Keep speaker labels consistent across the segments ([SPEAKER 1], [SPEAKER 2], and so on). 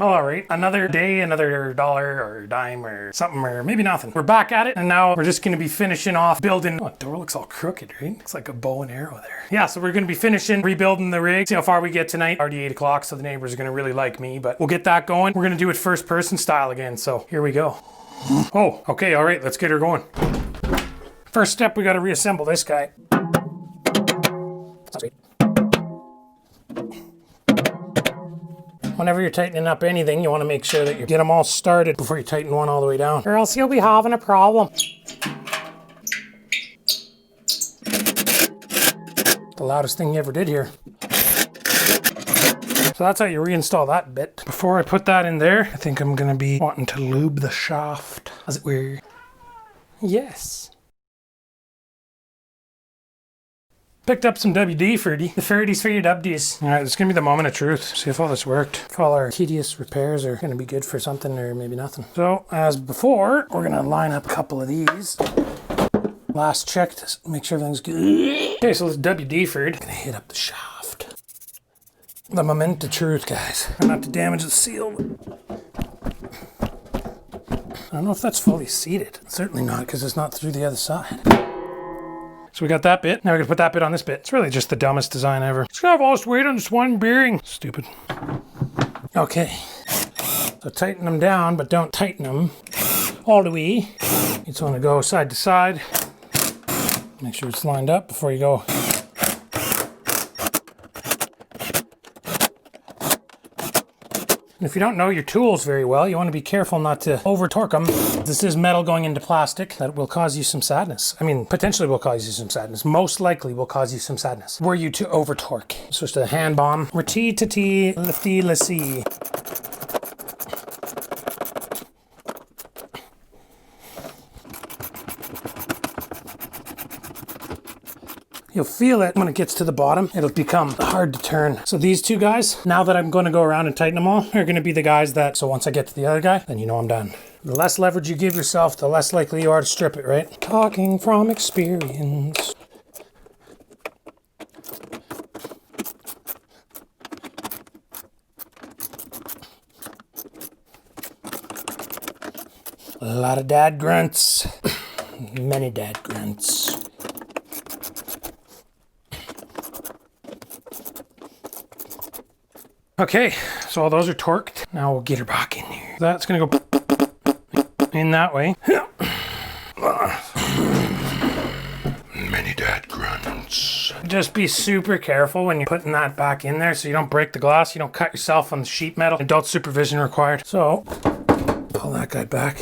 [SPEAKER 1] All right, another day, another dollar or dime or something, or maybe nothing. We're back at it, and now we're just gonna be finishing off building. Oh, the door looks all crooked, right? Looks like a bow and arrow there. Yeah, so we're gonna be finishing rebuilding the rig. See how far we get tonight. Already 8 o'clock, so the neighbors are gonna really like me, but we'll get that going. We're gonna do it first person style again, so here we go. Oh, okay, all right, let's get her going. First step, we gotta reassemble this guy. Sweet. Whenever you're tightening up anything, you want to make sure that you get them all started before you tighten one all the way down, or else you'll be having a problem. The loudest thing you ever did here. So that's how you reinstall that bit. Before I put that in there, I think I'm going to be wanting to lube the shaft, as it were. Yes. Picked up some WD Ferdy. The Ferdies for your WDs. Alright, it's gonna be the moment of truth. See if all this worked. If all our tedious repairs are gonna be good for something or maybe nothing. So, as before, we're gonna line up a couple of these. Last check to make sure everything's good. Okay, so this WD Ferdy. Gonna hit up the shaft. The moment of truth, guys. Try not to damage the seal. I don't know if that's fully seated. Certainly not, because it's not through the other side. So we got that bit. Now we're gonna put that bit on this bit. It's really just the dumbest design ever. It's gonna have all this weight on this one bearing. Stupid. Okay. So tighten them down, but don't tighten them all the way. You just wanna go side to side. Make sure it's lined up before you go. And if you don't know your tools very well, you want to be careful not to over torque them. This is metal going into plastic. That will cause you some sadness. I mean, potentially will cause you some sadness. Most likely will cause you some sadness. Were you to over torque. So it's a hand bomb. We're T to T, lifty, lissy. You'll feel it when it gets to the bottom. It'll become hard to turn. So these two guys, now that I'm going to go around and tighten them all, are going to be the guys that, so once I get to the other guy, then you know I'm done. The less leverage you give yourself, the less likely you are to strip it, right? Talking from experience. A lot of dad grunts. Many dad grunts. Okay, so all those are torqued. Now we'll get her back in here. That's gonna go in that way. Many dad grunts. Just be super careful when you're putting that back in there so you don't break the glass, you don't cut yourself on the sheet metal. Adult supervision required. So, pull that guy back.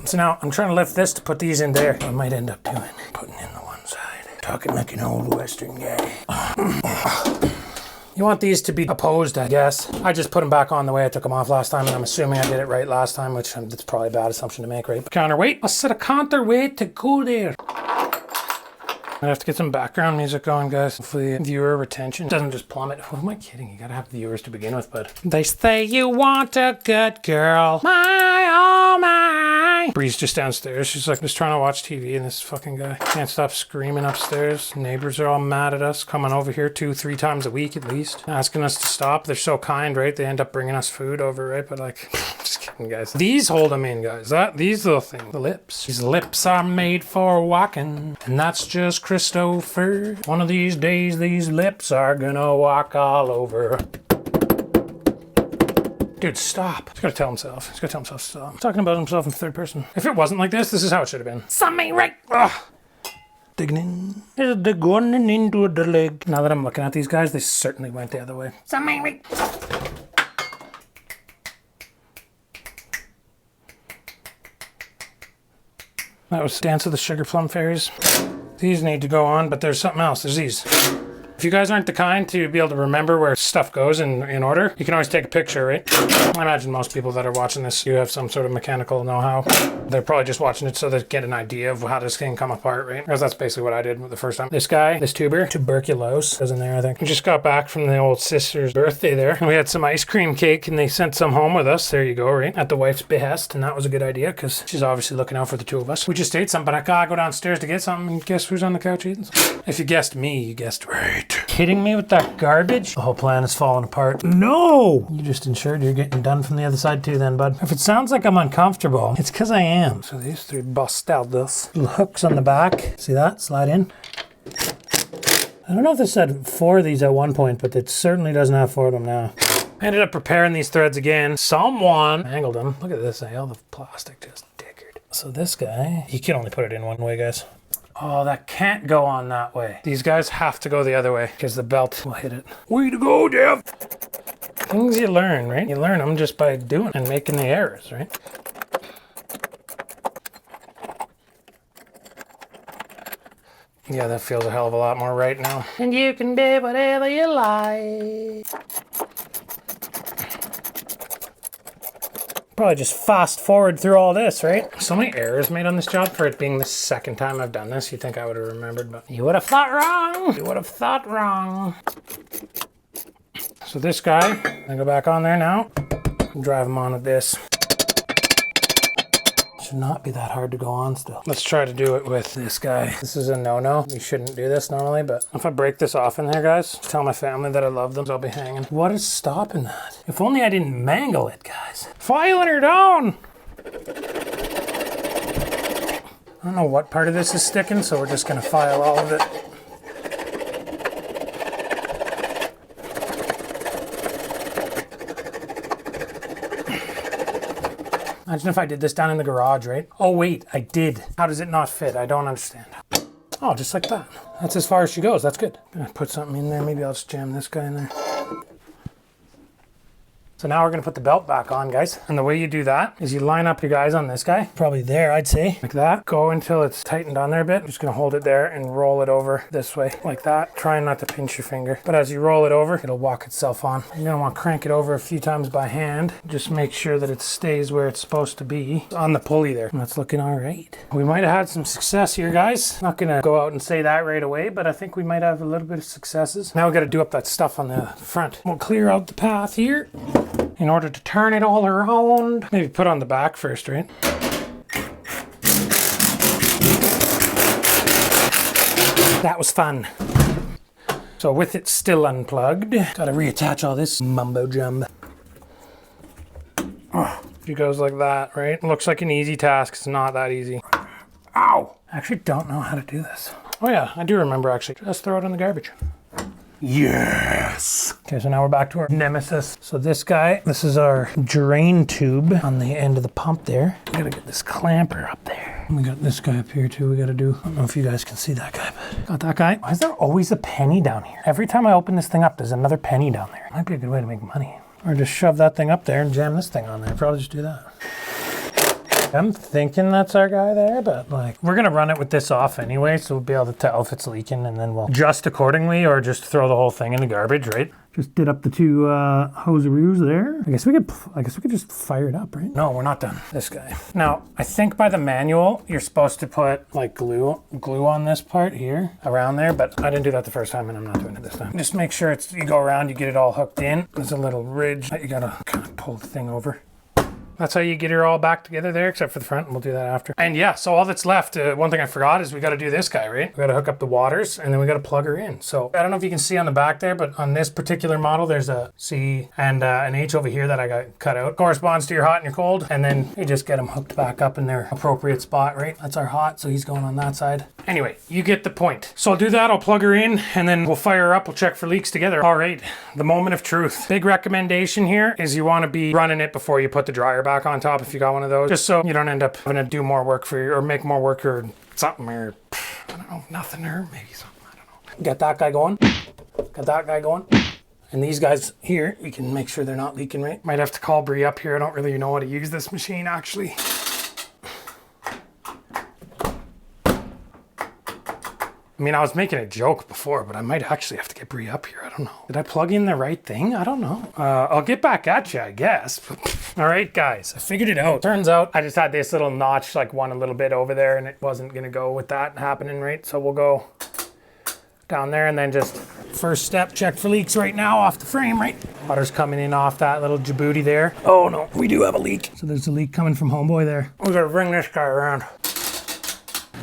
[SPEAKER 1] So now I'm trying to lift this to put these in there. I might end up doing putting in the one side. Talking like an old Western guy. You want these to be opposed, I guess. I just put them back on the way I took them off last time, and I'm assuming I did it right last time, which that's probably a bad assumption to make, right? But counterweight. I said a counterweight to go there. I have to get some background music going, guys. Hopefully viewer retention doesn't just plummet. Who am I kidding? You gotta have viewers to begin with, but they say you want a good girl. My, oh my. Bree's just downstairs. She's like just trying to watch TV, and this fucking guy can't stop screaming upstairs. Neighbors are all mad at us, coming over here 2-3 times a week at least, asking us to stop. They're so kind, right? They end up bringing us food over, right? But like, just kidding, guys. These hold them in, guys. These little things, the lips. These lips are made for walking, and that's just Christopher. One of these days, these lips are gonna walk all over. Dude, stop. He's gotta tell himself. He's gotta tell himself to stop. He's talking about himself in third person. If it wasn't like this is how it should have been. Something right. Ugh. Digging in. Is the going into the leg. Now that I'm looking at these guys, they certainly went the other way. Something right. That was Dance of the Sugar Plum Fairies. These need to go on, but there's something else. There's these. If you guys aren't the kind to be able to remember where stuff goes in order, you can always take a picture, right? I imagine most people that are watching this, you have some sort of mechanical know-how. They're probably just watching it so they get an idea of how this can come apart, right? Because that's basically what I did the first time. This guy, this tuber, tuberculose, was in there, I think. We just got back from the old sister's birthday there. And we had some ice cream cake, and they sent some home with us. There you go, right? At the wife's behest, and that was a good idea, because she's obviously looking out for the two of us. We just ate some, but I gotta go downstairs to get something, and guess who's on the couch eating some? If you guessed me, you guessed right. right. Kidding me with that garbage? The whole plan is falling apart. No! You just ensured you're getting done from the other side too then, bud. If it sounds like I'm uncomfortable, it's because I am. So these three bust out this. Little hooks on the back. See that? Slide in. I don't know if this had 4 of these at one point, but it certainly doesn't have 4 of them now. I ended up preparing these threads again. Someone angled them. Look at this, all the plastic just dickered. So this guy, you can only put it in one way, guys. Oh, that can't go on that way. These guys have to go the other way because the belt will hit it. Way to go, Dev! Things you learn, right? You learn them just by doing and making the errors, right? Yeah, that feels a hell of a lot more right now. And you can do whatever you like. Probably just fast forward through all this, right? So many errors made on this job for it being the second time I've done this. You'd think I would have remembered, but you would have thought wrong. You would have thought wrong. So this guy, I go back on there now, drive him on with this. Should not be that hard to go on still. Let's try to do it with this guy. This is a no-no. You shouldn't do this normally, but if I break this off in there, guys, tell my family that I love them. I'll be hanging. What is stopping that? If only I didn't mangle it, guys. Filing her down. I don't know what part of this is sticking, so we're just gonna file all of it. Imagine if I did this down in the garage, right? Oh wait, I did. How does it not fit? I don't understand. Oh, just like that. That's as far as she goes, that's good. I'm gonna put something in there, maybe I'll just jam this guy in there. So now we're gonna put the belt back on, guys. And the way you do that is you line up your guys on this guy. Probably there, I'd say. Like that. Go until it's tightened on there a bit. I'm just gonna hold it there and roll it over this way, like that. Trying not to pinch your finger. But as you roll it over, it'll walk itself on. You're gonna wanna crank it over a few times by hand. Just make sure that it stays where it's supposed to be on the pulley there. And that's looking all right. We might have had some success here, guys. Not gonna go out and say that right away, but I think we might have a little bit of successes. Now we gotta do up that stuff on the front. We'll clear out the path here in order to turn it all around. Maybe put on the back first, right? That was fun. So with it still unplugged, gotta reattach all this mumbo jumbo. Oh, it goes like that, right? Looks like an easy task. It's not that easy. Ow! I actually don't know how to do this. Oh yeah, I do remember actually. Just throw it in the garbage. Yes! Okay, so now we're back to our nemesis. So this guy, this is our drain tube on the end of the pump there. We gotta get this clamper up there. We got this guy up here too we gotta do. I don't know if you guys can see that guy, but got that guy. Why is there always a penny down here? Every time I open this thing up, there's another penny down there. Might be a good way to make money. Or just shove that thing up there and jam this thing on there. Probably just do that. I'm thinking that's our guy there, but like, we're gonna run it with this off anyway, so we'll be able to tell if it's leaking and then we'll adjust accordingly or just throw the whole thing in the garbage, right? Just did up the two hosieroos there. I guess we could just fire it up, right? No, we're not done. This guy. Now, I think by the manual, you're supposed to put like glue on this part here, around there, but I didn't do that the first time and I'm not doing it this time. Just make sure you go around, you get it all hooked in. There's a little ridge that you gotta kind of pull the thing over. That's how you get her all back together there, except for the front, and we'll do that after. And yeah, so all that's left, one thing I forgot is we got to do this guy, right? We got to hook up the waters, and then we got to plug her in. So I don't know if you can see on the back there, but on this particular model, there's a C and an H over here that I got cut out. Corresponds to your hot and your cold, and then you just get them hooked back up in their appropriate spot, right? That's our hot, so he's going on that side. Anyway, you get the point. So I'll do that, I'll plug her in, and then we'll fire her up, we'll check for leaks together. All right, the moment of truth. Big recommendation here is you want to be running it before you put the dryer back on top if you got one of those, just so you don't end up having to do more work for you or make more work or something, or I don't know, nothing, or maybe something, I don't know. Got that guy going, got that guy going. And these guys here, we can make sure they're not leaking, right? Might have to call Bree up here. I don't really know how to use this machine actually. I mean, I was making a joke before, but I might actually have to get Bree up here. I don't know. Did I plug in the right thing? I don't know. I'll get back at you, I guess. All right, guys, I figured it out. Turns out I just had this little notch, like one a little bit over there, and it wasn't gonna go with that happening, right? So we'll go down there and then just first step, check for leaks right now off the frame, right? Water's coming in off that little Djibouti there. Oh no, we do have a leak. So there's a leak coming from homeboy there. We gotta bring this guy around.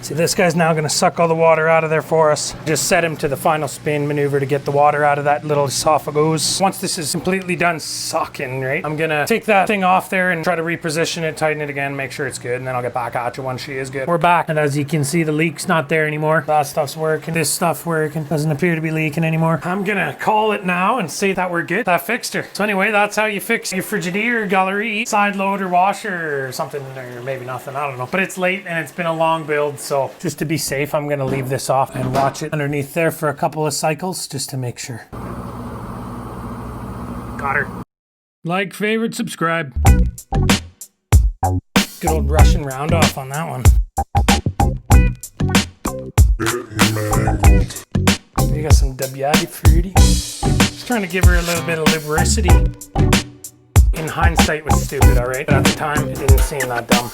[SPEAKER 1] See, this guy's now gonna suck all the water out of there for us. Just set him to the final spin maneuver to get the water out of that little esophagus. Once this is completely done sucking, right, I'm gonna take that thing off there and try to reposition it, tighten it again, make sure it's good, and then I'll get back at you once she is good. We're back, and as you can see, the leak's not there anymore. That stuff's working. This stuff's working. Doesn't appear to be leaking anymore. I'm gonna call it now and say that we're good. That fixed her. So anyway, that's how you fix your Frigidaire gallery side loader washer or something, or maybe nothing, I don't know. But it's late and it's been a long build, so just to be safe, I'm gonna leave this off and watch it underneath there for a couple of cycles just to make sure. Got her. Like, favorite, subscribe. Good old Russian round off on that one. You got some WD fruity. Just trying to give her a little bit of lubricity. In hindsight, it was stupid, alright? But at the time, it didn't seem that dumb.